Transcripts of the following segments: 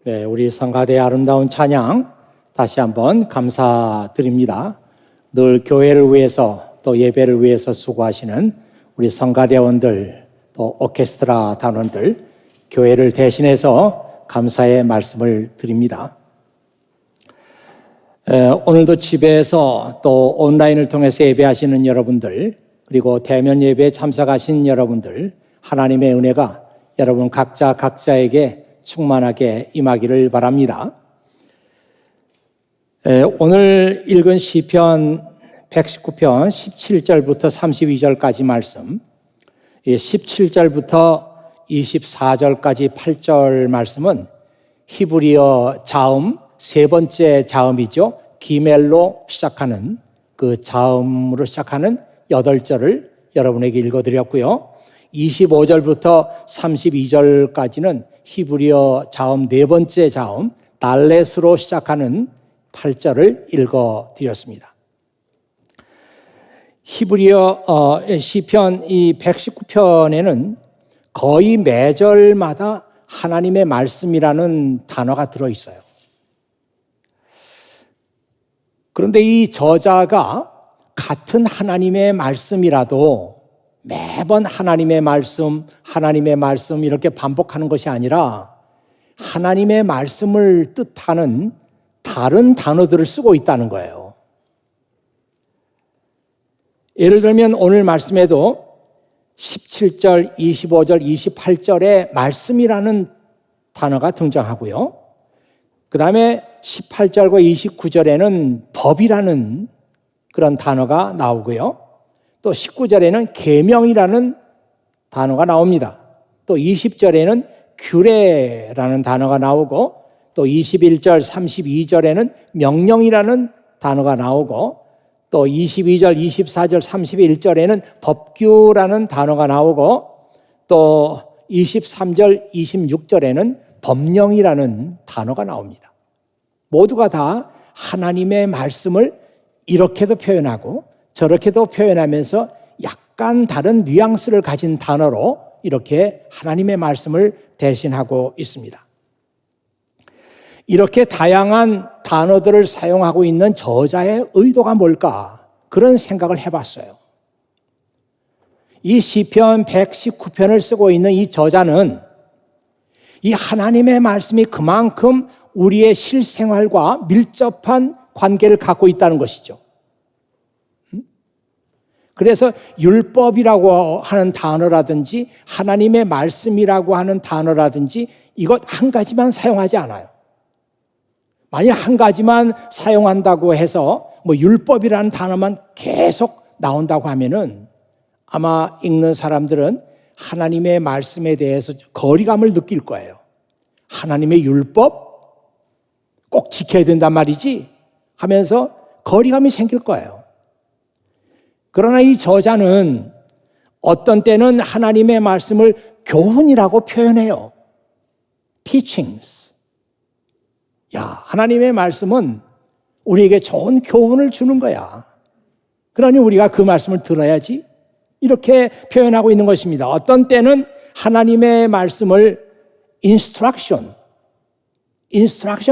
네, 우리 성가대의 아름다운 찬양 다시 한번 감사드립니다. 늘 교회를 위해서 또 예배를 위해서 수고하시는 우리 성가대원들 또 오케스트라 단원들 교회를 대신해서 감사의 말씀을 드립니다. 오늘도 집에서 또 온라인을 통해서 예배하시는 여러분들 그리고 대면 예배에 참석하신 여러분들 하나님의 은혜가 여러분 각자에게 충만하게 임하기를 바랍니다. 오늘 읽은 시편 119편 17절부터 32절까지 말씀, 17절부터 24절까지 8절 말씀은 히브리어 자음 세 번째 자음이죠. 기멜로 시작하는 그 자음으로 시작하는 8절을 여러분에게 읽어드렸고요. 25절부터 32절까지는 히브리어 자음 네 번째 자음 달렛으로 시작하는 8절을 읽어드렸습니다. 히브리어 시편 이 119편에는 거의 매절마다 하나님의 말씀이라는 단어가 들어있어요. 그런데 이 저자가 같은 하나님의 말씀이라도 매번 하나님의 말씀 이렇게 반복하는 것이 아니라 하나님의 말씀을 뜻하는 다른 단어들을 쓰고 있다는 거예요. 예를 들면 오늘 말씀에도 17절, 25절, 28절에 말씀이라는 단어가 등장하고요. 그 다음에 18절과 29절에는 법이라는 그런 단어가 나오고요. 또 19절에는 계명이라는 단어가 나옵니다. 또 20절에는 규례라는 단어가 나오고 또 21절, 32절에는 명령이라는 단어가 나오고 또 22절, 24절, 31절에는 법규라는 단어가 나오고 또 23절, 26절에는 법령이라는 단어가 나옵니다. 모두가 다 하나님의 말씀을 이렇게도 표현하고 저렇게도 표현하면서 약간 다른 뉘앙스를 가진 단어로 이렇게 하나님의 말씀을 대신하고 있습니다. 이렇게 다양한 단어들을 사용하고 있는 저자의 의도가 뭘까? 그런 생각을 해봤어요. 이 시편 119편을 쓰고 있는 이 저자는 이 하나님의 말씀이 그만큼 우리의 실생활과 밀접한 관계를 갖고 있다는 것이죠. 그래서 율법이라고 하는 단어라든지 하나님의 말씀이라고 하는 단어라든지 이것 한 가지만 사용하지 않아요. 만약 한 가지만 사용한다고 해서 율법이라는 단어만 계속 나온다고 하면은 아마 읽는 사람들은 하나님의 말씀에 대해서 거리감을 느낄 거예요. 하나님의 율법 꼭 지켜야 된단 말이지 하면서 거리감이 생길 거예요. 그러나 이 저자는 어떤 때는 하나님의 말씀을 교훈이라고 표현해요. teachings. 하나님의 말씀은 우리에게 좋은 교훈을 주는 거야. 그러니 우리가 그 말씀을 들어야지. 이렇게 표현하고 있는 것입니다. 어떤 때는 하나님의 말씀을 instruction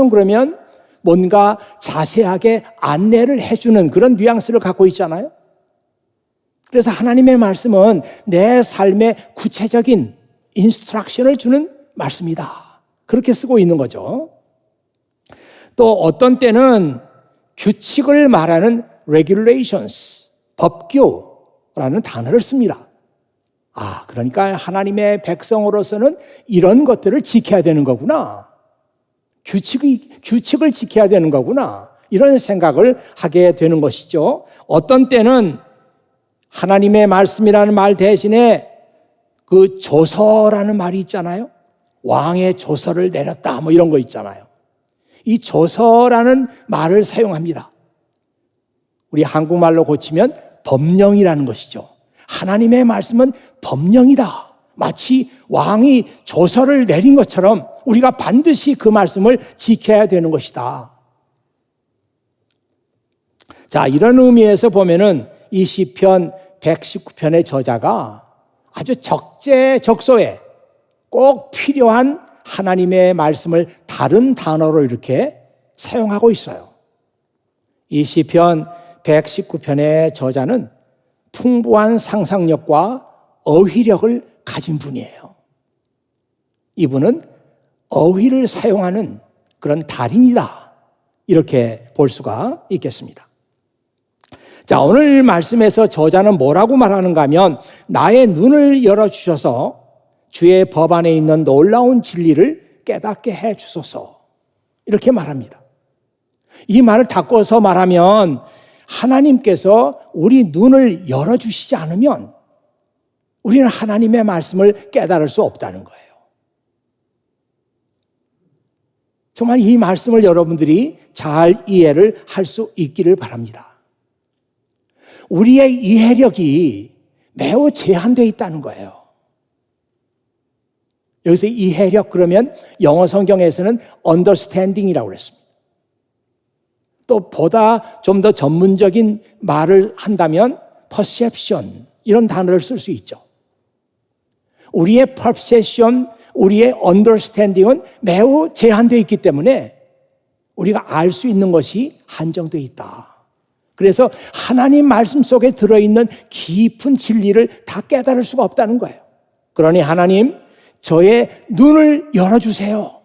그러면 뭔가 자세하게 안내를 해주는 그런 뉘앙스를 갖고 있잖아요. 그래서 하나님의 말씀은 내 삶에 구체적인 인스트럭션을 주는 말씀이다. 그렇게 쓰고 있는 거죠. 또 어떤 때는 규칙을 말하는 regulations, 법규라는 단어를 씁니다. 그러니까 하나님의 백성으로서는 이런 것들을 지켜야 되는 거구나. 규칙을 지켜야 되는 거구나. 이런 생각을 하게 되는 것이죠. 어떤 때는 하나님의 말씀이라는 말 대신에 그 조서라는 말이 있잖아요. 왕의 조서를 내렸다 이런 거 있잖아요. 이 조서라는 말을 사용합니다. 우리 한국말로 고치면 법령이라는 것이죠. 하나님의 말씀은 법령이다. 마치 왕이 조서를 내린 것처럼 우리가 반드시 그 말씀을 지켜야 되는 것이다. 자, 이런 의미에서 보면은 이 시편 119편의 저자가 아주 적재적소에 꼭 필요한 하나님의 말씀을 다른 단어로 이렇게 사용하고 있어요. 이 시편 119편의 저자는 풍부한 상상력과 어휘력을 가진 분이에요. 이분은 어휘를 사용하는 그런 달인이다, 이렇게 볼 수가 있겠습니다. 자, 오늘 말씀에서 저자는 뭐라고 말하는가 하면 나의 눈을 열어주셔서 주의 법 안에 있는 놀라운 진리를 깨닫게 해주소서, 이렇게 말합니다. 이 말을 바꿔서 말하면 하나님께서 우리 눈을 열어주시지 않으면 우리는 하나님의 말씀을 깨달을 수 없다는 거예요. 정말 이 말씀을 여러분들이 잘 이해를 할 수 있기를 바랍니다. 우리의 이해력이 매우 제한되어 있다는 거예요. 여기서 이해력 그러면 영어 성경에서는 understanding이라고 그랬습니다. 또 보다 좀 더 전문적인 말을 한다면 perception, 이런 단어를 쓸 수 있죠. 우리의 perception, 우리의 understanding은 매우 제한되어 있기 때문에 우리가 알 수 있는 것이 한정되어 있다. 그래서 하나님 말씀 속에 들어있는 깊은 진리를 다 깨달을 수가 없다는 거예요. 그러니 하나님, 저의 눈을 열어주세요.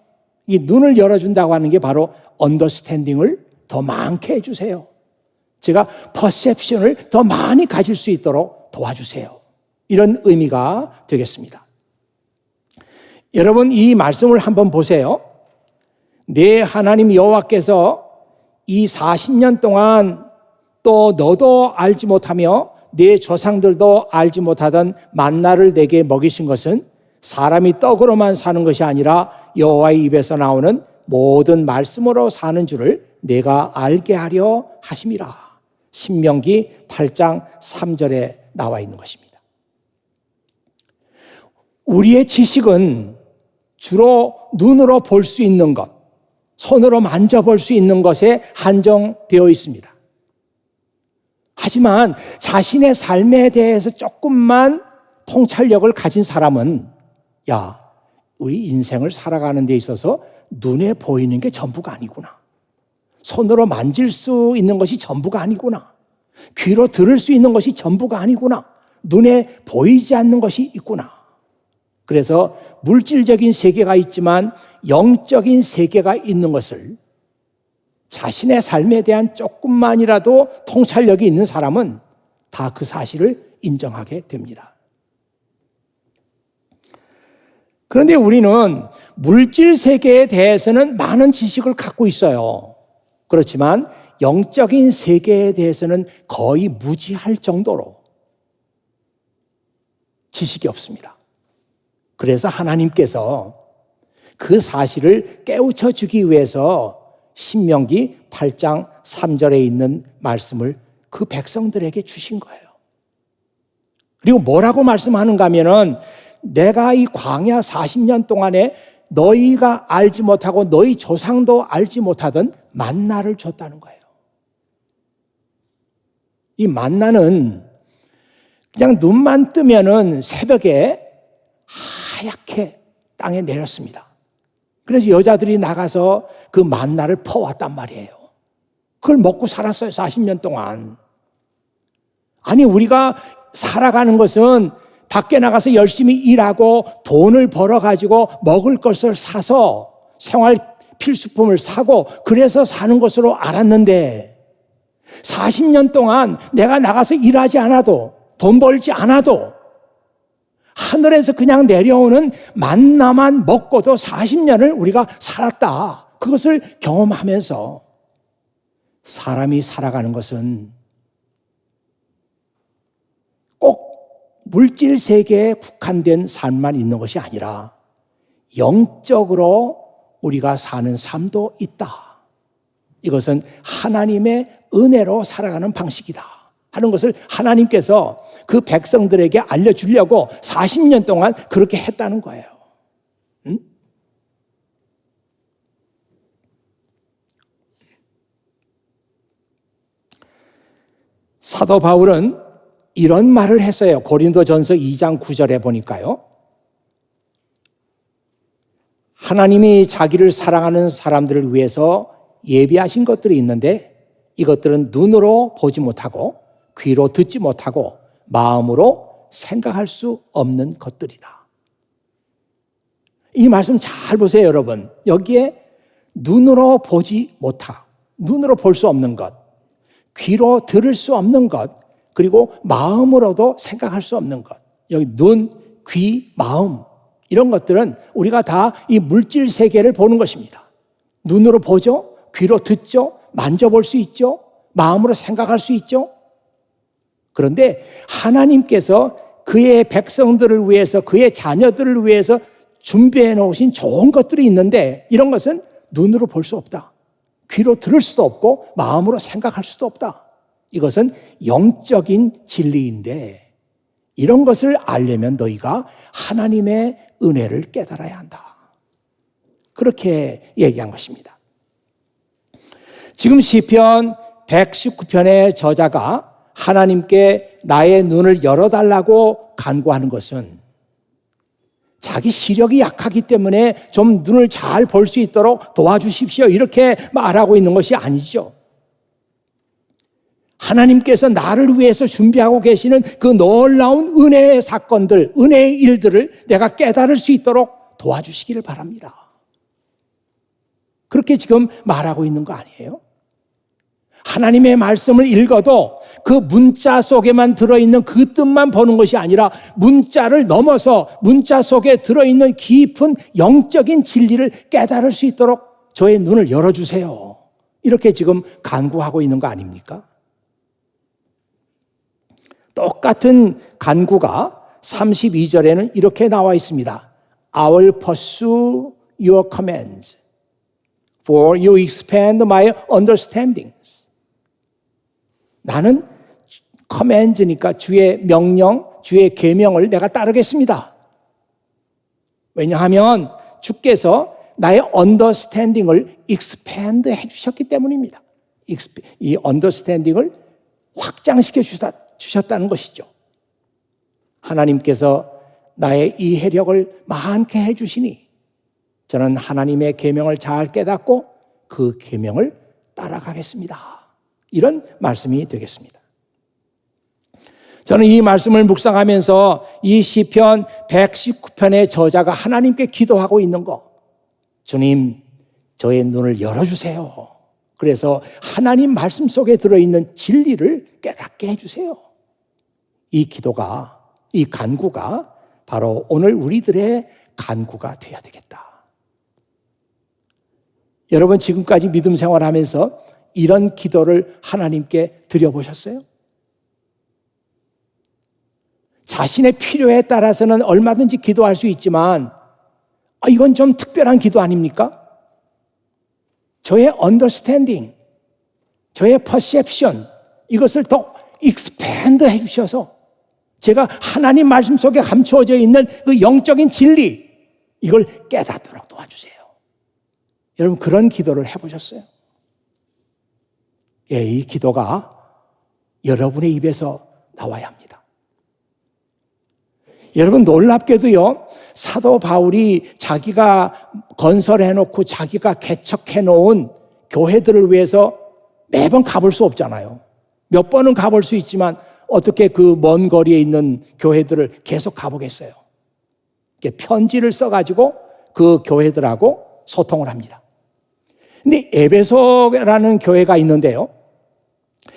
이 눈을 열어준다고 하는 게 바로 understanding을 더 많게 해주세요. 제가 perception을 더 많이 가질 수 있도록 도와주세요. 이런 의미가 되겠습니다. 여러분, 이 말씀을 한번 보세요. 내 하나님 여호와께서 이 40년 동안 또 너도 알지 못하며 내 조상들도 알지 못하던 만나를 내게 먹이신 것은 사람이 떡으로만 사는 것이 아니라 여호와의 입에서 나오는 모든 말씀으로 사는 줄을 내가 알게 하려 하심이라. 신명기 8장 3절에 나와 있는 것입니다. 우리의 지식은 주로 눈으로 볼 수 있는 것, 손으로 만져볼 수 있는 것에 한정되어 있습니다. 하지만 자신의 삶에 대해서 조금만 통찰력을 가진 사람은 우리 인생을 살아가는 데 있어서 눈에 보이는 게 전부가 아니구나. 손으로 만질 수 있는 것이 전부가 아니구나. 귀로 들을 수 있는 것이 전부가 아니구나. 눈에 보이지 않는 것이 있구나. 그래서 물질적인 세계가 있지만 영적인 세계가 있는 것을 자신의 삶에 대한 조금만이라도 통찰력이 있는 사람은 다 그 사실을 인정하게 됩니다. 그런데 우리는 물질 세계에 대해서는 많은 지식을 갖고 있어요. 그렇지만 영적인 세계에 대해서는 거의 무지할 정도로 지식이 없습니다. 그래서 하나님께서 그 사실을 깨우쳐 주기 위해서 신명기 8장 3절에 있는 말씀을 그 백성들에게 주신 거예요. 그리고 뭐라고 말씀하는가 하면은 내가 이 광야 40년 동안에 너희가 알지 못하고 너희 조상도 알지 못하던 만나를 줬다는 거예요. 이 만나는 그냥 눈만 뜨면은 새벽에 하얗게 땅에 내렸습니다. 그래서 여자들이 나가서 그 만나를 퍼왔단 말이에요. 그걸 먹고 살았어요, 40년 동안. 아니, 우리가 살아가는 것은 밖에 나가서 열심히 일하고 돈을 벌어가지고 먹을 것을 사서 생활 필수품을 사고 그래서 사는 것으로 알았는데 40년 동안 내가 나가서 일하지 않아도 돈 벌지 않아도 하늘에서 그냥 내려오는 만나만 먹고도 40년을 우리가 살았다. 그것을 경험하면서 사람이 살아가는 것은 꼭 물질 세계에 국한된 삶만 있는 것이 아니라 영적으로 우리가 사는 삶도 있다. 이것은 하나님의 은혜로 살아가는 방식이다 하는 것을 하나님께서 그 백성들에게 알려주려고 40년 동안 그렇게 했다는 거예요. 응? 사도 바울은 이런 말을 했어요. 고린도전서 2장 9절에 보니까요. 하나님이 자기를 사랑하는 사람들을 위해서 예비하신 것들이 있는데 이것들은 눈으로 보지 못하고 귀로 듣지 못하고 마음으로 생각할 수 없는 것들이다. 이 말씀 잘 보세요, 여러분. 여기에 눈으로 보지 못하고 눈으로 볼 수 없는 것, 귀로 들을 수 없는 것, 그리고 마음으로도 생각할 수 없는 것. 여기 눈, 귀, 마음 이런 것들은 우리가 다 이 물질 세계를 보는 것입니다. 눈으로 보죠, 귀로 듣죠, 만져볼 수 있죠, 마음으로 생각할 수 있죠. 그런데 하나님께서 그의 백성들을 위해서, 그의 자녀들을 위해서 준비해 놓으신 좋은 것들이 있는데 이런 것은 눈으로 볼 수 없다. 귀로 들을 수도 없고 마음으로 생각할 수도 없다. 이것은 영적인 진리인데 이런 것을 알려면 너희가 하나님의 은혜를 깨달아야 한다. 그렇게 얘기한 것입니다. 지금 시편 119편의 저자가 하나님께 나의 눈을 열어달라고 간구하는 것은 자기 시력이 약하기 때문에 좀 눈을 잘 볼 수 있도록 도와주십시오 이렇게 말하고 있는 것이 아니죠. 하나님께서 나를 위해서 준비하고 계시는 그 놀라운 은혜의 사건들, 은혜의 일들을 내가 깨달을 수 있도록 도와주시기를 바랍니다. 그렇게 지금 말하고 있는 거 아니에요? 하나님의 말씀을 읽어도 그 문자 속에만 들어있는 그 뜻만 보는 것이 아니라 문자를 넘어서 문자 속에 들어있는 깊은 영적인 진리를 깨달을 수 있도록 저의 눈을 열어주세요. 이렇게 지금 간구하고 있는 거 아닙니까? 똑같은 간구가 32절에는 이렇게 나와 있습니다. I will pursue your commands, for you expand my understandings. 나는 커맨드니까 주의 명령, 주의 계명을 내가 따르겠습니다. 왜냐하면 주께서 나의 언더스탠딩을 익스팬드 해주셨기 때문입니다. 이 언더스탠딩을 확장시켜 주셨다는 것이죠. 하나님께서 나의 이해력을 많게 해주시니 저는 하나님의 계명을 잘 깨닫고 그 계명을 따라가겠습니다. 이런 말씀이 되겠습니다. 저는 이 말씀을 묵상하면서 이 시편 119편의 저자가 하나님께 기도하고 있는 거, 주님, 저의 눈을 열어주세요. 그래서 하나님 말씀 속에 들어있는 진리를 깨닫게 해주세요. 이 기도가, 이 간구가 바로 오늘 우리들의 간구가 되어야 되겠다. 여러분 지금까지 믿음 생활하면서 이런 기도를 하나님께 드려보셨어요? 자신의 필요에 따라서는 얼마든지 기도할 수 있지만 이건 좀 특별한 기도 아닙니까? 저의 언더스탠딩, 저의 퍼셉션 이것을 더 익스팬드 해주셔서 제가 하나님 말씀 속에 감추어져 있는 그 영적인 진리 이걸 깨닫도록 도와주세요. 여러분 그런 기도를 해보셨어요? 예, 이 기도가 여러분의 입에서 나와야 합니다. 여러분 놀랍게도요, 사도 바울이 자기가 건설해놓고 자기가 개척해놓은 교회들을 위해서 매번 가볼 수 없잖아요. 몇 번은 가볼 수 있지만 어떻게 그 먼 거리에 있는 교회들을 계속 가보겠어요? 편지를 써가지고 그 교회들하고 소통을 합니다. 근데 에베소라는 교회가 있는데요.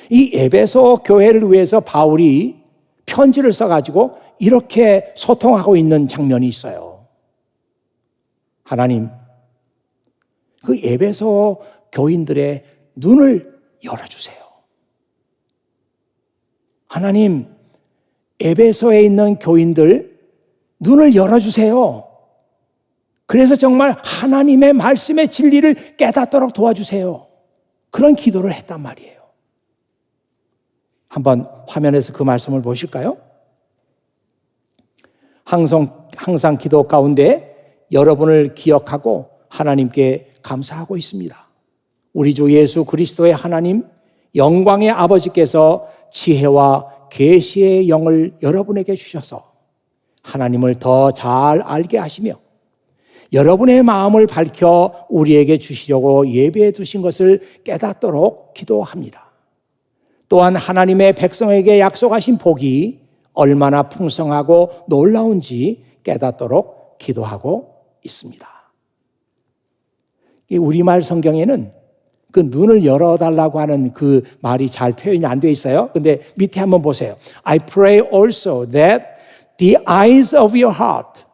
이 에베소 교회를 위해서 바울이 편지를 써가지고 이렇게 소통하고 있는 장면이 있어요. 하나님, 그 에베소 교인들의 눈을 열어주세요. 하나님, 에베소에 있는 교인들 눈을 열어주세요. 그래서 정말 하나님의 말씀의 진리를 깨닫도록 도와주세요. 그런 기도를 했단 말이에요. 한번 화면에서 그 말씀을 보실까요? 항상 기도 가운데 여러분을 기억하고 하나님께 감사하고 있습니다. 우리 주 예수 그리스도의 하나님, 영광의 아버지께서 지혜와 계시의 영을 여러분에게 주셔서 하나님을 더 잘 알게 하시며 여러분의 마음을 밝혀 우리에게 주시려고 예배해 두신 것을 깨닫도록 기도합니다. 또한 하나님의 백성에게 약속하신 복이 얼마나 풍성하고 놀라운지 깨닫도록 기도하고 있습니다. 이 우리말 성경에는 그 눈을 열어달라고 하는 그 말이 잘 표현이 안 되어 있어요. 근데 밑에 한번 보세요. I pray also that the eyes of your heart,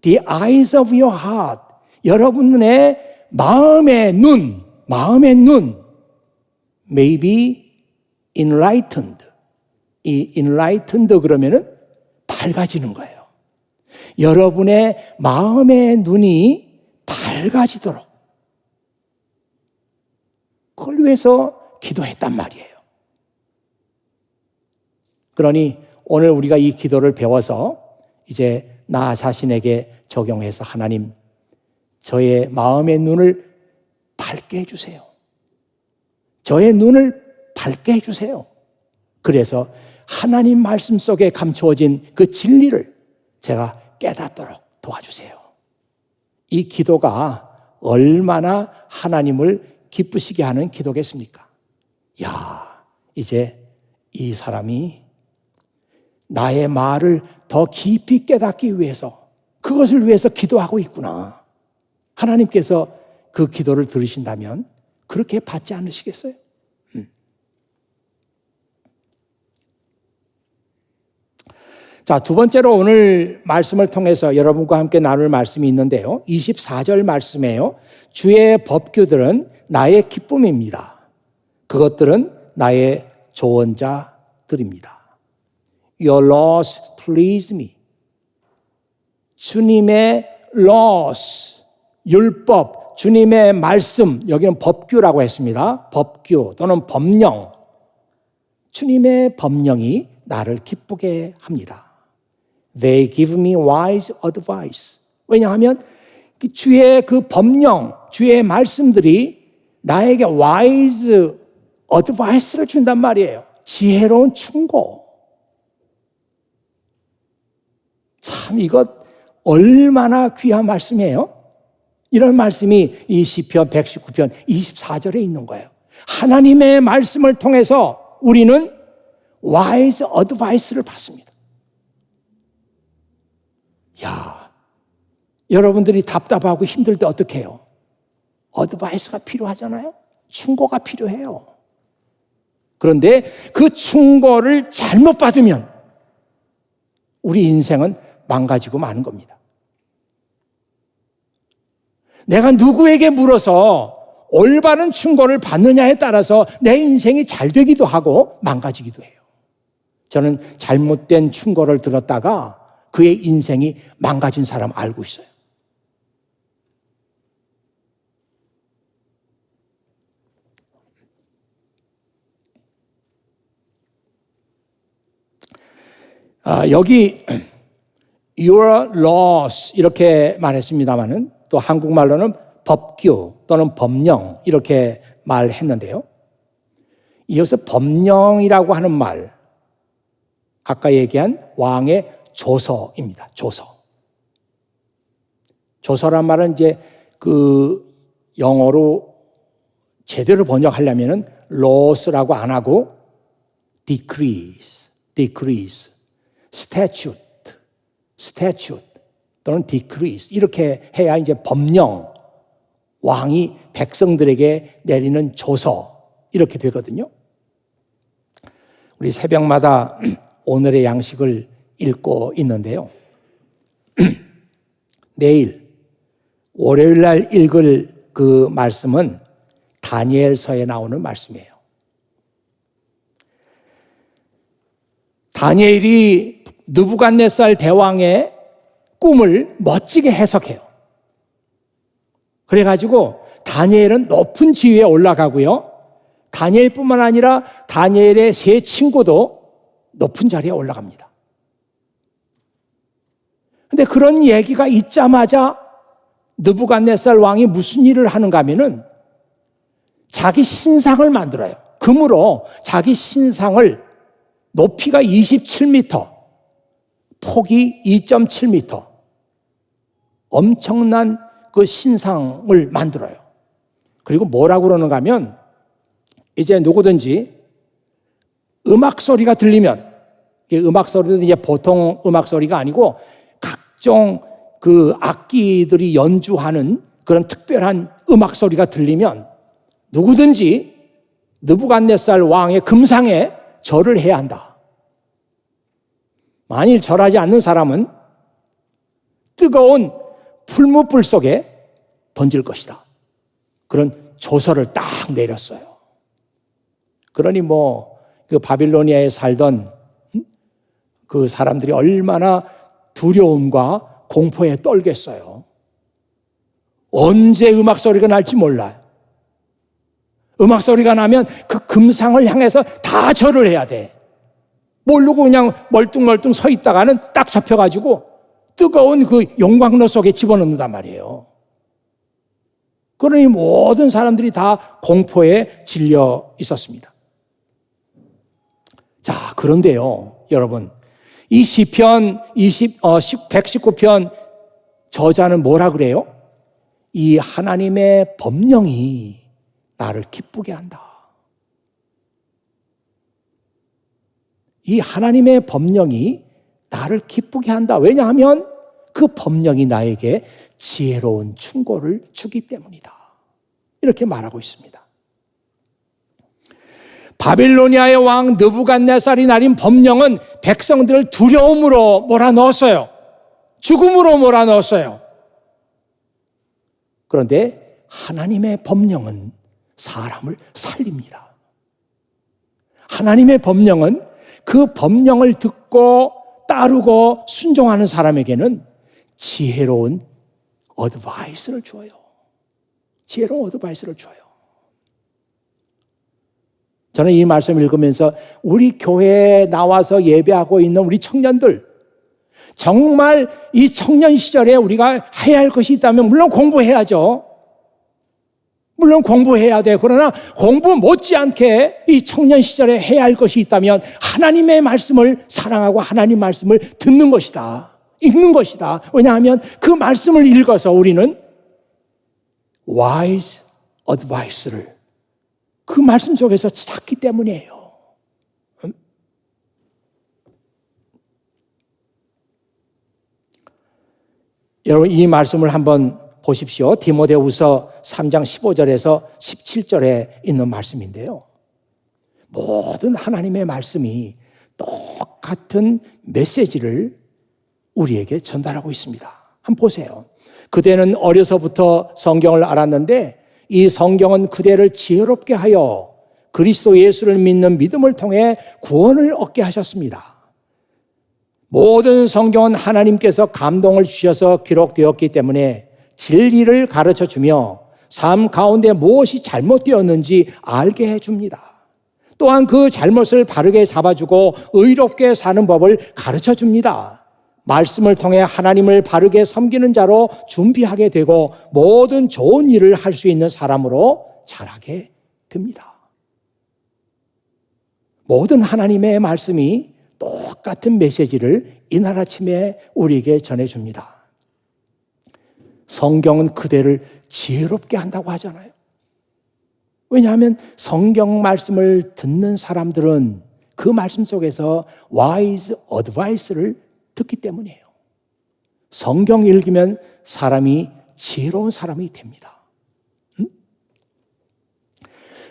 the eyes of your heart, 여러분의 마음의 눈 may be enlightened. 이 enlightened 그러면은 밝아지는 거예요. 여러분의 마음의 눈이 밝아지도록 그걸 위해서 기도했단 말이에요. 그러니 오늘 우리가 이 기도를 배워서 이제 나 자신에게 적용해서 하나님, 저의 마음의 눈을 밝게 해주세요. 저의 눈을 밝게 해주세요. 그래서 하나님 말씀 속에 감추어진 그 진리를 제가 깨닫도록 도와주세요. 이 기도가 얼마나 하나님을 기쁘시게 하는 기도겠습니까? 야, 이제 이 사람이 나의 말을 더 깊이 깨닫기 위해서 그것을 위해서 기도하고 있구나. 하나님께서 그 기도를 들으신다면 그렇게 받지 않으시겠어요? 자, 두 번째로 오늘 말씀을 통해서 여러분과 함께 나눌 말씀이 있는데요. 24절 말씀이에요. 주의 법규들은 나의 기쁨입니다. 그것들은 나의 조언자들입니다. Your laws please me. 주님의 laws, 율법, 주님의 말씀, 여기는 법규라고 했습니다. 법규 또는 법령. 주님의 법령이 나를 기쁘게 합니다. They give me wise advice. 왜냐하면 주의 그 법령, 주의 말씀들이 나에게 wise advice를 준단 말이에요. 지혜로운 충고. 참 이것 얼마나 귀한 말씀이에요. 이런 말씀이 이 시편 119편 24절에 있는 거예요. 하나님의 말씀을 통해서 우리는 wise advice를 받습니다. 야, 여러분들이 답답하고 힘들 때 어떻게 해요? 어드바이스가 필요하잖아요. 충고가 필요해요. 그런데 그 충고를 잘못 받으면 우리 인생은 망가지고 마는 겁니다. 내가 누구에게 물어서 올바른 충고를 받느냐에 따라서 내 인생이 잘 되기도 하고 망가지기도 해요. 저는 잘못된 충고를 들었다가 그의 인생이 망가진 사람 알고 있어요. 여기 your laws 이렇게 말했습니다마는 또 한국말로는 법규 또는 법령 이렇게 말했는데요. 이어서 법령이라고 하는 말, 아까 얘기한 왕의 조서입니다. 조서. 조서란 말은 이제 그 영어로 제대로 번역하려면은 laws라고 안 하고 decrees, statute 또는 decrees 이렇게 해야 이제 법령, 왕이 백성들에게 내리는 조서 이렇게 되거든요. 우리 새벽마다 오늘의 양식을 읽고 있는데요. 내일 월요일 날 읽을 그 말씀은 다니엘서에 나오는 말씀이에요. 다니엘이 느부갓네살 대왕의 꿈을 멋지게 해석해요. 그래가지고 다니엘은 높은 지위에 올라가고요. 다니엘뿐만 아니라 다니엘의 세 친구도 높은 자리에 올라갑니다. 근데 그런 얘기가 있자마자 느부갓네살 왕이 무슨 일을 하는가 하면은 자기 신상을 만들어요. 금으로 자기 신상을 높이가 27m, 폭이 2.7m, 엄청난 그 신상을 만들어요. 그리고 뭐라고 그러는가 하면 이제 누구든지 음악 소리가 들리면, 음악 소리도 이제 보통 음악 소리가 아니고 각종 그 악기들이 연주하는 그런 특별한 음악 소리가 들리면 누구든지 느부갓네살 왕의 금상에 절을 해야 한다. 만일 절하지 않는 사람은 뜨거운 풀무불 속에 던질 것이다. 그런 조서를 딱 내렸어요. 그러니 그 바빌로니아에 살던 그 사람들이 얼마나 두려움과 공포에 떨겠어요. 언제 음악 소리가 날지 몰라요. 음악 소리가 나면 그 금상을 향해서 다 절을 해야 돼. 모르고 그냥 멀뚱멀뚱 서 있다가는 딱 잡혀가지고 뜨거운 그 용광로 속에 집어넣는단 말이에요. 그러니 모든 사람들이 다 공포에 질려 있었습니다. 자, 그런데요, 여러분, 이 시편 119편 저자는 뭐라 그래요? 이 하나님의 법령이 나를 기쁘게 한다. 이 하나님의 법령이 나를 기쁘게 한다. 왜냐하면 그 법령이 나에게 지혜로운 충고를 주기 때문이다. 이렇게 말하고 있습니다. 바빌로니아의 왕 느부갓네살이 내린 법령은 백성들을 두려움으로 몰아넣었어요. 죽음으로 몰아넣었어요. 그런데 하나님의 법령은 사람을 살립니다. 하나님의 법령은 그 법령을 듣고 따르고 순종하는 사람에게는 지혜로운 어드바이스를 줘요. 지혜로운 어드바이스를 줘요. 저는 이 말씀 읽으면서 우리 교회에 나와서 예배하고 있는 우리 청년들, 정말 이 청년 시절에 우리가 해야 할 것이 있다면 물론 공부해야죠. 물론 공부해야 돼. 그러나 공부 못지않게 이 청년 시절에 해야 할 것이 있다면 하나님의 말씀을 사랑하고 하나님 말씀을 듣는 것이다. 읽는 것이다. 왜냐하면 그 말씀을 읽어서 우리는 wise advice를 그 말씀 속에서 찾기 때문이에요. 여러분, 이 말씀을 한번 보십시오. 디모데후서 3장 15절에서 17절에 있는 말씀인데요. 모든 하나님의 말씀이 똑같은 메시지를 우리에게 전달하고 있습니다. 한번 보세요. 그대는 어려서부터 성경을 알았는데 이 성경은 그대를 지혜롭게 하여 그리스도 예수를 믿는 믿음을 통해 구원을 얻게 하셨습니다. 모든 성경은 하나님께서 감동을 주셔서 기록되었기 때문에 진리를 가르쳐주며 삶 가운데 무엇이 잘못되었는지 알게 해줍니다. 또한 그 잘못을 바르게 잡아주고 의롭게 사는 법을 가르쳐줍니다. 말씀을 통해 하나님을 바르게 섬기는 자로 준비하게 되고 모든 좋은 일을 할 수 있는 사람으로 자라게 됩니다. 모든 하나님의 말씀이 똑같은 메시지를 이날 아침에 우리에게 전해줍니다. 성경은 그대를 지혜롭게 한다고 하잖아요. 왜냐하면 성경 말씀을 듣는 사람들은 그 말씀 속에서 wise advice를 듣기 때문이에요. 성경 읽으면 사람이 지혜로운 사람이 됩니다.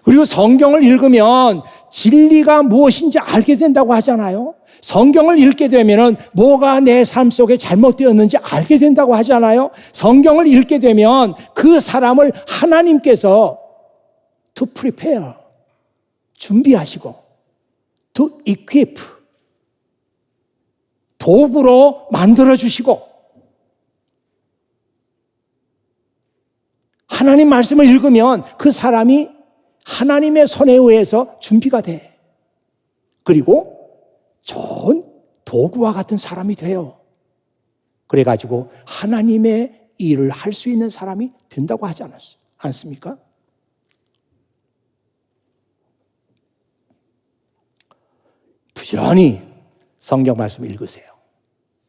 그리고 성경을 읽으면 진리가 무엇인지 알게 된다고 하잖아요. 성경을 읽게 되면 뭐가 내 삶 속에 잘못되었는지 알게 된다고 하잖아요. 성경을 읽게 되면 그 사람을 하나님께서 to prepare, 준비하시고 to equip, 도구로 만들어주시고 하나님 말씀을 읽으면 그 사람이 하나님의 손에 의해서 준비가 돼. 그리고 좋은 도구와 같은 사람이 돼요. 그래가지고 하나님의 일을 할 수 있는 사람이 된다고 하지 않습니까? 부지런히 성경 말씀을 읽으세요.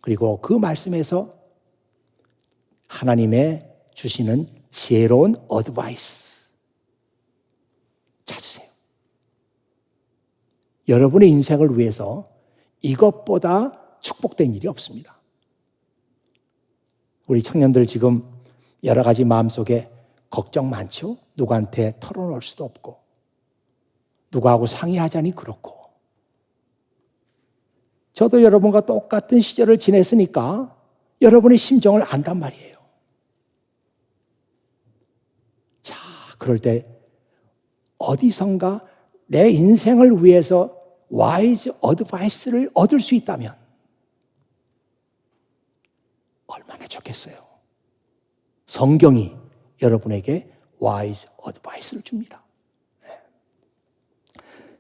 그리고 그 말씀에서 하나님의 주시는 지혜로운 어드바이스 찾으세요. 여러분의 인생을 위해서 이것보다 축복된 일이 없습니다. 우리 청년들 지금 여러 가지 마음속에 걱정 많죠? 누구한테 털어놓을 수도 없고 누구하고 상의하자니 그렇고 저도 여러분과 똑같은 시절을 지냈으니까 여러분의 심정을 안단 말이에요. 자, 그럴 때 어디선가 내 인생을 위해서 와이즈 어드바이스를 얻을 수 있다면 얼마나 좋겠어요. 성경이 여러분에게 와이즈 어드바이스를 줍니다.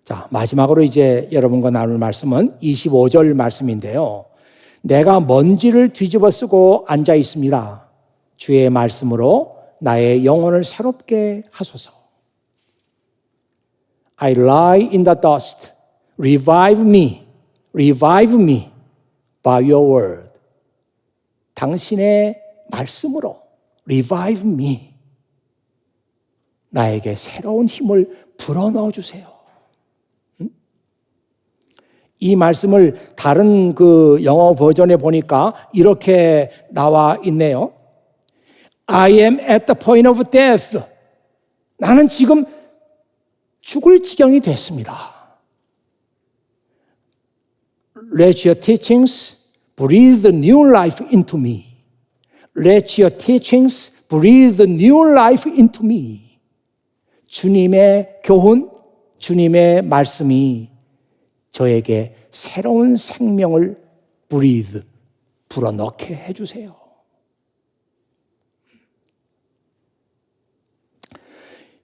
자, 마지막으로 이제 여러분과 나눌 말씀은 25절 말씀인데요. 내가 먼지를 뒤집어 쓰고 앉아 있습니다. 주의 말씀으로 나의 영혼을 새롭게 하소서. I lie in the dust. Revive me by your word. 당신의 말씀으로 revive me. 나에게 새로운 힘을 불어넣어 주세요. 이 말씀을 다른 그 영어 버전에 보니까 이렇게 나와 있네요. I am at the point of death. 나는 지금 죽을 지경이 됐습니다. Let your teachings breathe new life into me. Let your teachings breathe new life into me. 주님의 교훈, 주님의 말씀이 저에게 새로운 생명을 불어넣게 해주세요.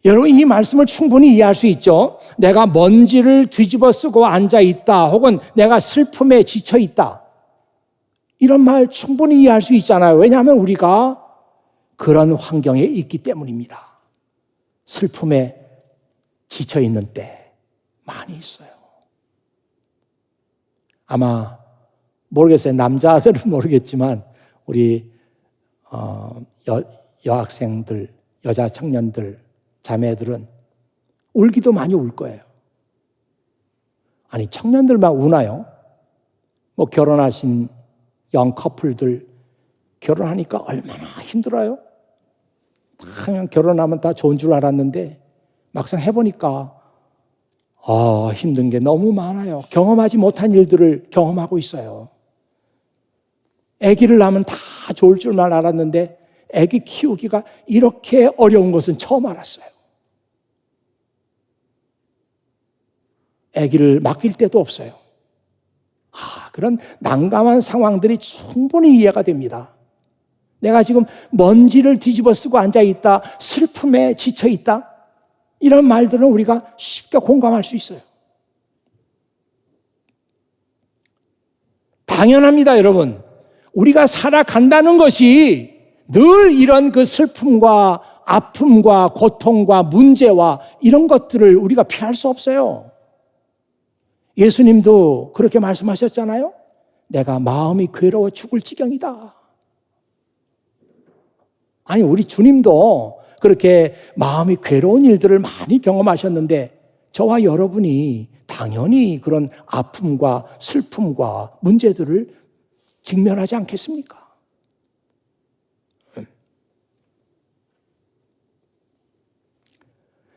여러분 이 말씀을 충분히 이해할 수 있죠. 내가 먼지를 뒤집어 쓰고 앉아 있다 혹은 내가 슬픔에 지쳐 있다. 이런 말 충분히 이해할 수 있잖아요. 왜냐하면 우리가 그런 환경에 있기 때문입니다. 슬픔에 지쳐 있는 때 많이 있어요. 아마 모르겠어요. 남자들은 모르겠지만 우리 여학생들, 여자 청년들, 자매들은 울기도 많이 울 거예요. 아니 청년들만 우나요? 뭐 결혼하신 영 커플들 결혼하니까 얼마나 힘들어요? 그냥 결혼하면 다 좋은 줄 알았는데 막상 해보니까 힘든 게 너무 많아요. 경험하지 못한 일들을 경험하고 있어요. 아기를 낳으면 다 좋을 줄만 알았는데 아기 키우기가 이렇게 어려운 것은 처음 알았어요. 아기를 맡길 데도 없어요. 그런 난감한 상황들이 충분히 이해가 됩니다. 내가 지금 먼지를 뒤집어 쓰고 앉아 있다, 슬픔에 지쳐 있다, 이런 말들은 우리가 쉽게 공감할 수 있어요. 당연합니다, 여러분. 우리가 살아간다는 것이 늘 이런 그 슬픔과 아픔과 고통과 문제와 이런 것들을 우리가 피할 수 없어요. 예수님도 그렇게 말씀하셨잖아요. 내가 마음이 괴로워 죽을 지경이다. 아니 우리 주님도 그렇게 마음이 괴로운 일들을 많이 경험하셨는데 저와 여러분이 당연히 그런 아픔과 슬픔과 문제들을 직면하지 않겠습니까?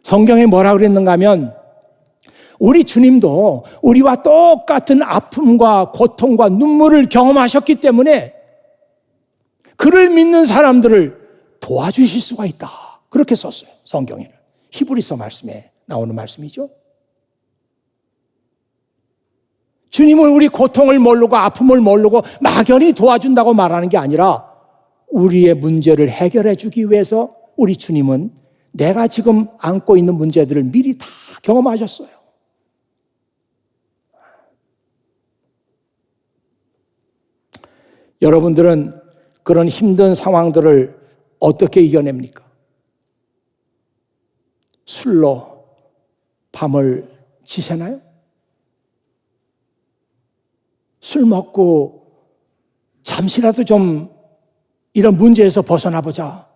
성경에 뭐라 그랬는가 하면 우리 주님도 우리와 똑같은 아픔과 고통과 눈물을 경험하셨기 때문에 그를 믿는 사람들을 도와주실 수가 있다. 그렇게 썼어요. 성경에는. 히브리서 말씀에 나오는 말씀이죠. 주님은 우리 고통을 모르고 아픔을 모르고 막연히 도와준다고 말하는 게 아니라 우리의 문제를 해결해 주기 위해서 우리 주님은 내가 지금 안고 있는 문제들을 미리 다 경험하셨어요. 여러분들은 그런 힘든 상황들을 어떻게 이겨냅니까? 술로 밤을 지새나요? 술 먹고 잠시라도 좀 이런 문제에서 벗어나보자.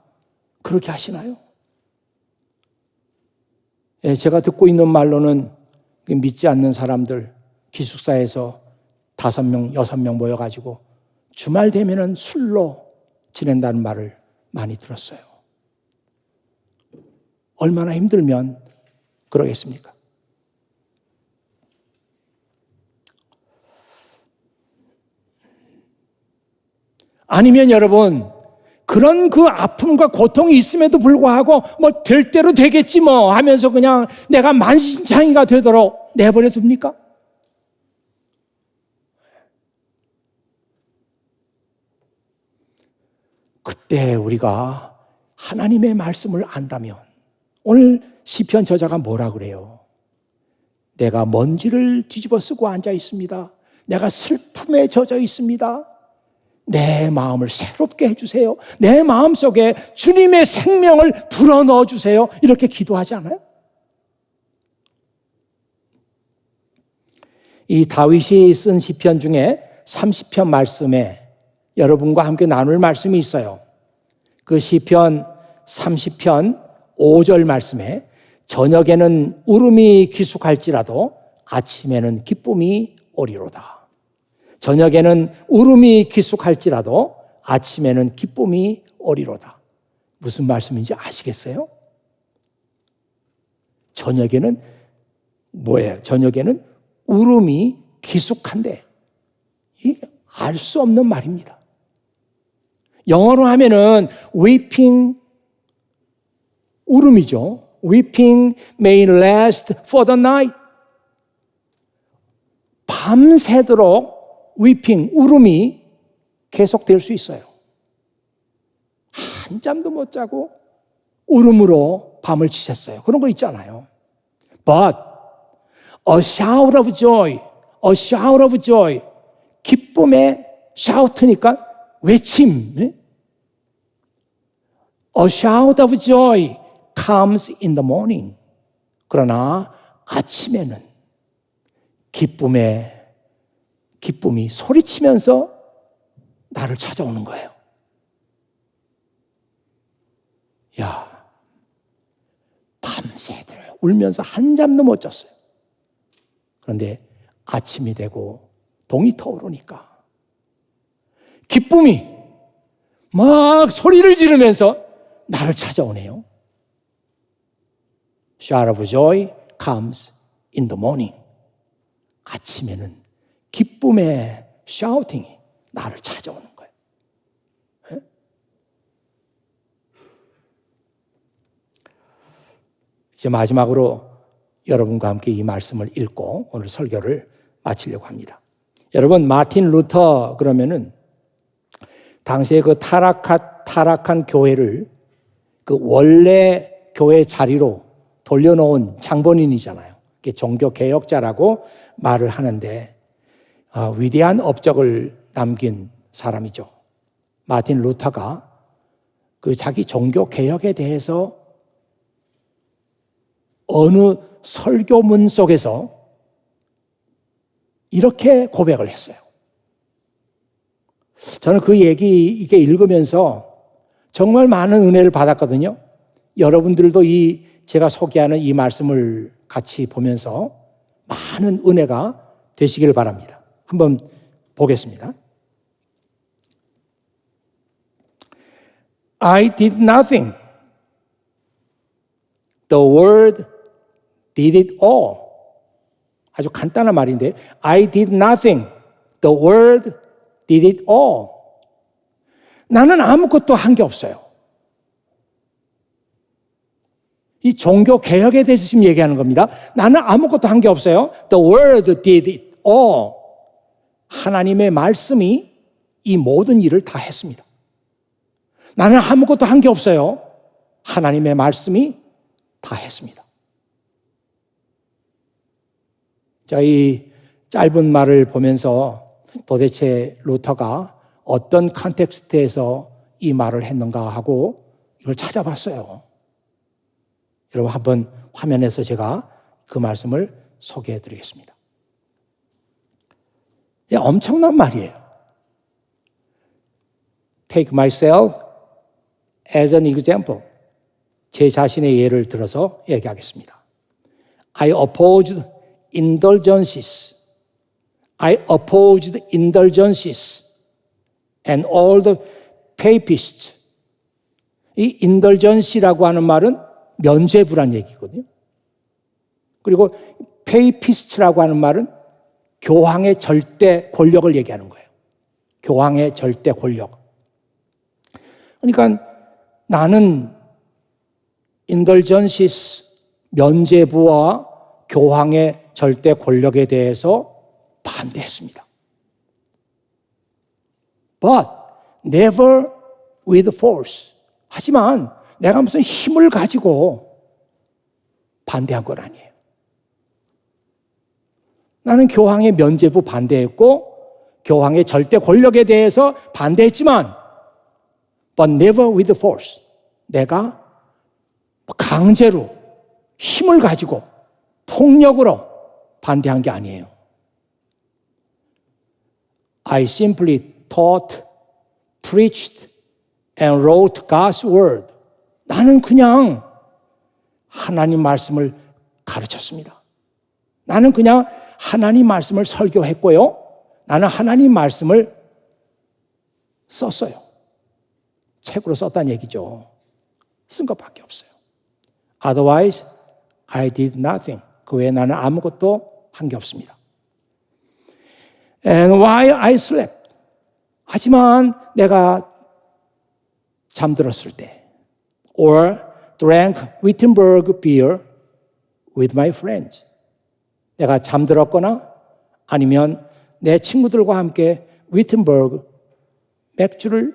그렇게 하시나요? 예, 제가 듣고 있는 말로는 믿지 않는 사람들 기숙사에서 5명, 6명 모여가지고 주말 되면은 술로 지낸다는 말을 많이 들었어요. 얼마나 힘들면 그러겠습니까? 아니면 여러분, 그런 그 아픔과 고통이 있음에도 불구하고 뭐 될 대로 되겠지 뭐 하면서 그냥 내가 만신창이가 되도록 내버려 둡니까? 그때 우리가 하나님의 말씀을 안다면, 오늘 시편 저자가 뭐라 그래요? 내가 먼지를 뒤집어 쓰고 앉아 있습니다. 내가 슬픔에 젖어 있습니다. 내 마음을 새롭게 해주세요. 내 마음속에 주님의 생명을 불어넣어 주세요. 이렇게 기도하지 않아요? 이 다윗이 쓴 시편 중에 30편 말씀에 여러분과 함께 나눌 말씀이 있어요. 그 시편 30편 5절 말씀에 저녁에는 울음이 기숙할지라도 아침에는 기쁨이 오리로다. 저녁에는 울음이 기숙할지라도 아침에는 기쁨이 오리로다. 무슨 말씀인지 아시겠어요? 저녁에는 뭐예요? 저녁에는 울음이 기숙한데, 이 알 수 없는 말입니다. 영어로 하면은 weeping, 울음이죠. Weeping may last for the night. 밤새도록 weeping, 울음이 계속될 수 있어요. 한잠도 못 자고 울음으로 밤을 지샜어요. 그런 거 있잖아요. But a shout of joy, a shout of joy. 기쁨의 shout니까 외침. A shout of joy comes in the morning. 그러나 아침에는 기쁨이 소리치면서 나를 찾아오는 거예요. 야, 밤새들 울면서 한잠도 못 잤어요. 그런데 아침이 되고 동이 터오르니까 기쁨이 막 소리를 지르면서 나를 찾아오네요. Shout of joy comes in the morning. 아침에는 기쁨의 샤우팅이 나를 찾아오는 거예요. 네? 이제 마지막으로 여러분과 함께 이 말씀을 읽고 오늘 설교를 마치려고 합니다. 여러분, 마틴 루터 그러면은 당시에 그 타락한 교회를 그 원래 교회 자리로 돌려놓은 장본인이잖아요. 종교 개혁자라고 말을 하는데 위대한 업적을 남긴 사람이죠. 마틴 루터가 그 자기 종교 개혁에 대해서 어느 설교문 속에서 이렇게 고백을 했어요. 저는 그 이게 읽으면서 정말 많은 은혜를 받았거든요. 여러분들도 제가 소개하는 이 말씀을 같이 보면서 많은 은혜가 되시길 바랍니다. 한번 보겠습니다. I did nothing. The word did it all. 아주 간단한 말인데 I did nothing. The word did it all. 나는 아무것도 한 게 없어요. 이 종교 개혁에 대해서 지금 얘기하는 겁니다. 나는 아무것도 한 게 없어요. The word did it all. 하나님의 말씀이 이 모든 일을 다 했습니다. 나는 아무것도 한 게 없어요. 하나님의 말씀이 다 했습니다. 자, 이 짧은 말을 보면서 도대체 루터가 어떤 컨텍스트에서 이 말을 했는가 하고 이걸 찾아봤어요. 여러분 한번 화면에서 제가 그 말씀을 소개해 드리겠습니다. 엄청난 말이에요. take myself as an example. 제 자신의 예를 들어서 얘기하겠습니다. I opposed indulgences. I opposed indulgences and all the papists. 이 indulgence라고 하는 말은 면죄부란 얘기거든요. 그리고 papist라고 하는 말은 교황의 절대 권력을 얘기하는 거예요. 교황의 절대 권력. 그러니까 나는 indulgences, 면죄부와 교황의 절대 권력에 대해서 반대했습니다. But never with force. 하지만 내가 무슨 힘을 가지고 반대한 건 아니에요. 나는 교황의 면죄부 반대했고 교황의 절대 권력에 대해서 반대했지만 but never with force. 내가 강제로 힘을 가지고 폭력으로 반대한 게 아니에요. I simply taught, preached, and wrote God's word. 나는 그냥 하나님 말씀을 가르쳤습니다. 나는 그냥 하나님 말씀을 설교했고요. 나는 하나님 말씀을 썼어요. 책으로 썼다는 얘기죠. 쓴 것밖에 없어요. Otherwise, I did nothing. 그 외에 나는 아무것도 한 게 없습니다. And while I slept. 하지만 내가 잠들었을 때 or drank Wittenberg beer with my friends. 내가 잠들었거나 아니면 내 친구들과 함께 위튼버그 맥주를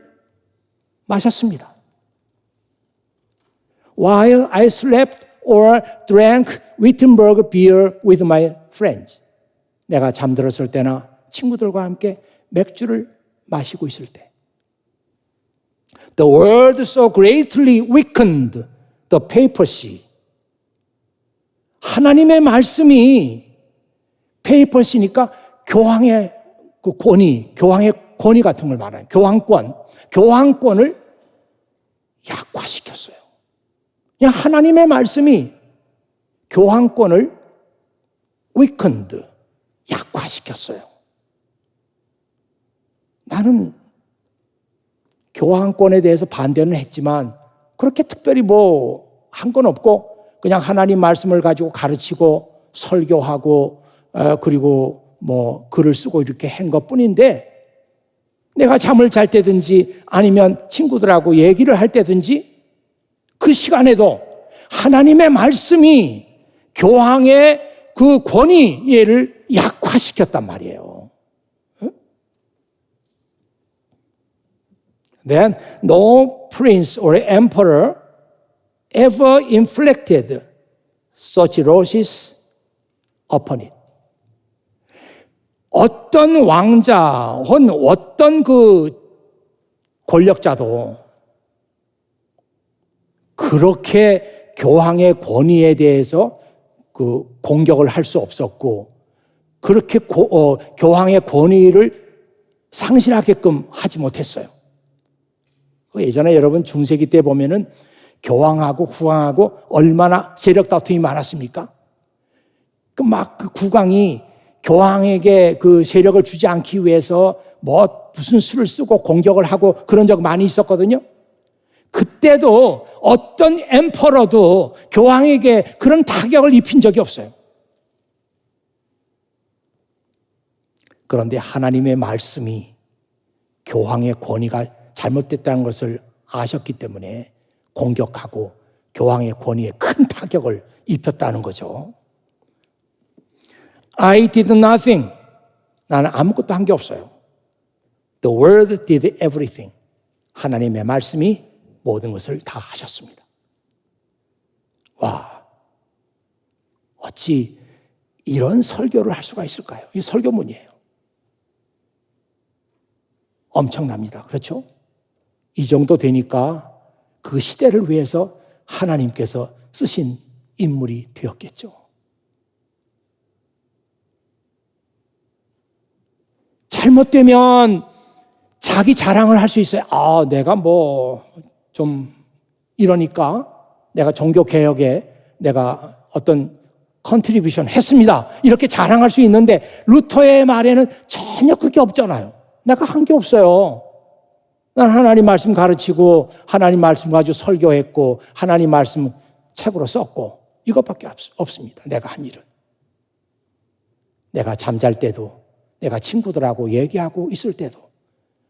마셨습니다. While I slept or drank Wittenberg beer with my friends. 내가 잠들었을 때나 친구들과 함께 맥주를 마시고 있을 때. The word so greatly weakened the papacy. 하나님의 말씀이 papacy니까 교황의 그 권위, 교황의 권위 같은 걸 말하는 교황권을 약화시켰어요. 그냥 하나님의 말씀이 교황권을 weakened, 약화시켰어요. 나는 교황권에 대해서 반대는 했지만 그렇게 특별히 뭐 한 건 없고 그냥 하나님 말씀을 가지고 가르치고 설교하고 그리고 뭐 글을 쓰고 이렇게 한 것뿐인데 내가 잠을 잘 때든지 아니면 친구들하고 얘기를 할 때든지 그 시간에도 하나님의 말씀이 교황의 그 권위를 약화시켰단 말이에요. Then no prince or emperor ever inflicted such losses upon it. 어떤 왕자 혹은 어떤 그 권력자도 그렇게 교황의 권위에 대해서 그 공격을 할 수 없었고 그렇게 교황의 권위를 상실하게끔 하지 못했어요. 예전에 여러분 중세기 때 보면은 교황하고 국왕하고 얼마나 세력 다툼이 많았습니까? 그 국왕이 교황에게 그 세력을 주지 않기 위해서 뭐 무슨 수를 쓰고 공격을 하고 그런 적 많이 있었거든요. 그때도 어떤 엠퍼러도 교황에게 그런 타격을 입힌 적이 없어요. 그런데 하나님의 말씀이 교황의 권위가 잘못됐다는 것을 아셨기 때문에 공격하고 교황의 권위에 큰 타격을 입혔다는 거죠. I did nothing. 나는 아무것도 한 게 없어요. The word did everything. 하나님의 말씀이 모든 것을 다 하셨습니다. 와, 어찌 이런 설교를 할 수가 있을까요? 이 설교문이에요. 엄청납니다. 그렇죠? 이 정도 되니까 그 시대를 위해서 하나님께서 쓰신 인물이 되었겠죠. 잘못되면 자기 자랑을 할 수 있어요. 내가 좀 이러니까 내가 종교개혁에 내가 어떤 컨트리뷰션 했습니다. 이렇게 자랑할 수 있는데 루터의 말에는 전혀 그게 없잖아요. 내가 한 게 없어요. 난 하나님 말씀 가르치고 하나님 말씀 가지고 설교했고 하나님 말씀 책으로 썼고 이것밖에 없습니다. 내가 한 일은. 내가 잠잘 때도 내가 친구들하고 얘기하고 있을 때도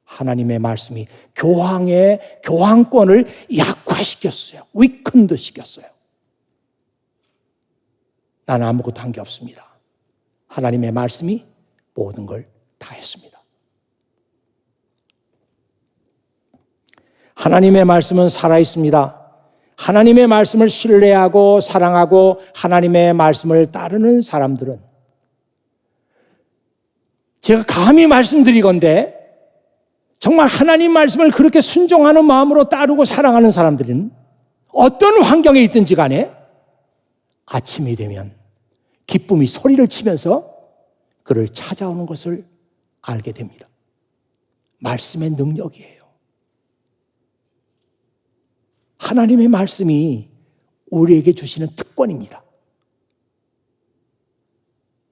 하나님의 말씀이 교황권을 약화시켰어요. 위큰드 시켰어요. 나는 아무것도 한 게 없습니다. 하나님의 말씀이 모든 걸 다 했습니다. 하나님의 말씀은 살아있습니다. 하나님의 말씀을 신뢰하고 사랑하고 하나님의 말씀을 따르는 사람들은 제가 감히 말씀드리건대 정말 하나님 말씀을 그렇게 순종하는 마음으로 따르고 사랑하는 사람들은 어떤 환경에 있든지 간에 아침이 되면 기쁨이 소리를 치면서 그를 찾아오는 것을 알게 됩니다. 말씀의 능력이에요. 하나님의 말씀이 우리에게 주시는 특권입니다.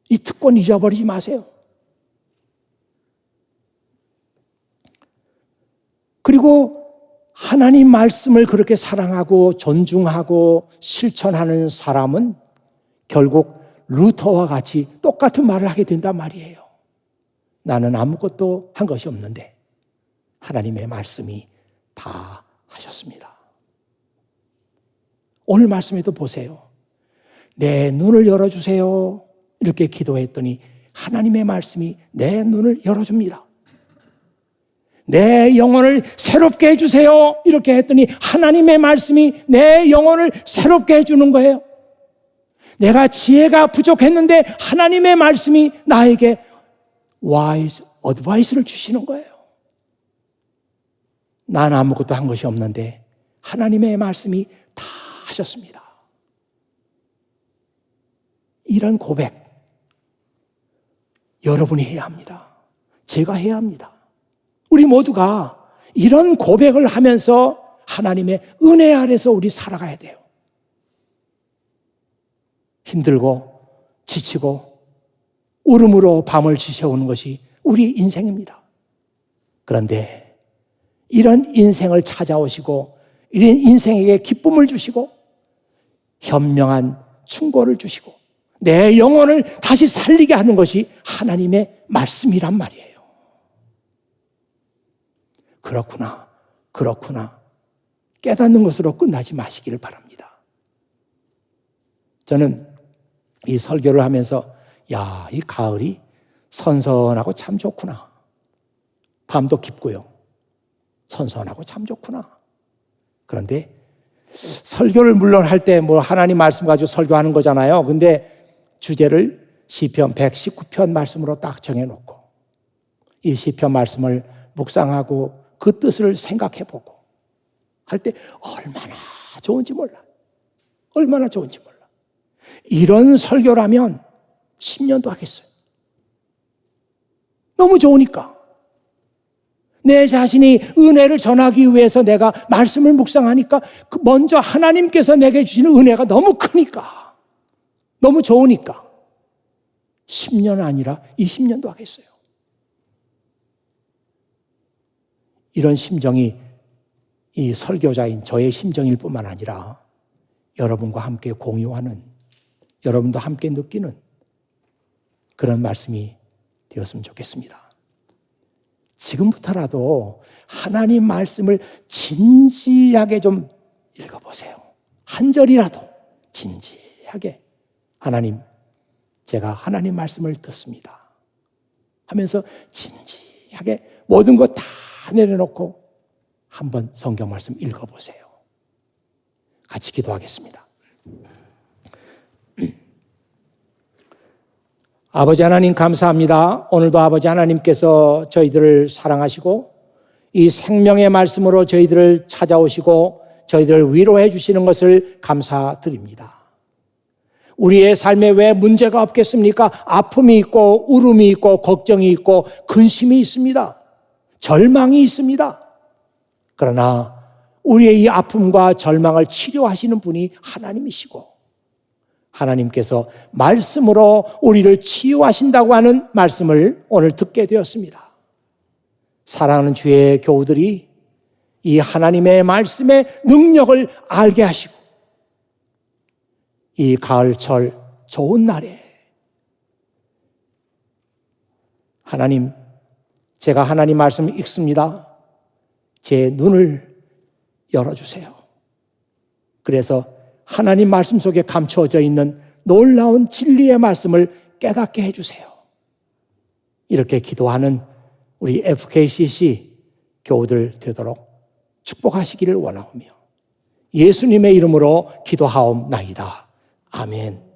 이 특권 잊어버리지 마세요. 그리고 하나님 말씀을 그렇게 사랑하고 존중하고 실천하는 사람은 결국 루터와 같이 똑같은 말을 하게 된단 말이에요. 나는 아무것도 한 것이 없는데 하나님의 말씀이 다 하셨습니다. 오늘 말씀에도 보세요. 내 눈을 열어주세요. 이렇게 기도했더니 하나님의 말씀이 내 눈을 열어줍니다. 내 영혼을 새롭게 해주세요. 이렇게 했더니 하나님의 말씀이 내 영혼을 새롭게 해주는 거예요. 내가 지혜가 부족했는데 하나님의 말씀이 나에게 wise advice를 주시는 거예요. 난 아무것도 한 것이 없는데 하나님의 말씀이 다 하셨습니다. 이런 고백 여러분이 해야 합니다. 제가 해야 합니다. 우리 모두가 이런 고백을 하면서 하나님의 은혜 아래서 우리 살아가야 돼요. 힘들고 지치고 울음으로 밤을 지새우는 것이 우리 인생입니다. 그런데 이런 인생을 찾아오시고 이런 인생에게 기쁨을 주시고 현명한 충고를 주시고 내 영혼을 다시 살리게 하는 것이 하나님의 말씀이란 말이에요. 그렇구나 깨닫는 것으로 끝나지 마시기를 바랍니다. 저는 이 설교를 하면서 이 가을이 선선하고 참 좋구나. 밤도 깊고요. 선선하고 참 좋구나. 그런데 설교를 물론 할 때 하나님 말씀 가지고 설교하는 거잖아요. 근데 주제를 시편 119편 말씀으로 딱 정해놓고 이 시편 말씀을 묵상하고 그 뜻을 생각해보고 할 때 얼마나 좋은지 몰라. 얼마나 좋은지 몰라. 이런 설교라면 10년도 하겠어요. 너무 좋으니까. 내 자신이 은혜를 전하기 위해서 내가 말씀을 묵상하니까 먼저 하나님께서 내게 주시는 은혜가 너무 크니까, 너무 좋으니까 10년 아니라 20년도 하겠어요. 이런 심정이 이 설교자인 저의 심정일 뿐만 아니라 여러분과 함께 공유하는, 여러분도 함께 느끼는 그런 말씀이 되었으면 좋겠습니다. 지금부터라도 하나님 말씀을 진지하게 좀 읽어보세요. 한 절이라도 진지하게 하나님, 제가 하나님 말씀을 듣습니다 하면서 진지하게 모든 것 다 내려놓고 한번 성경 말씀 읽어보세요. 같이 기도하겠습니다. 아버지 하나님 감사합니다. 오늘도 아버지 하나님께서 저희들을 사랑하시고 이 생명의 말씀으로 저희들을 찾아오시고 저희들을 위로해 주시는 것을 감사드립니다. 우리의 삶에 왜 문제가 없겠습니까? 아픔이 있고 울음이 있고 걱정이 있고 근심이 있습니다. 절망이 있습니다. 그러나 우리의 이 아픔과 절망을 치료하시는 분이 하나님이시고 하나님께서 말씀으로 우리를 치유하신다고 하는 말씀을 오늘 듣게 되었습니다. 사랑하는 주의 교우들이 이 하나님의 말씀의 능력을 알게 하시고 이 가을철 좋은 날에 하나님, 제가 하나님 말씀을 읽습니다. 제 눈을 열어주세요. 그래서 하나님 말씀 속에 감추어져 있는 놀라운 진리의 말씀을 깨닫게 해주세요. 이렇게 기도하는 우리 FKCC 교우들 되도록 축복하시기를 원하오며 예수님의 이름으로 기도하옵나이다. 아멘.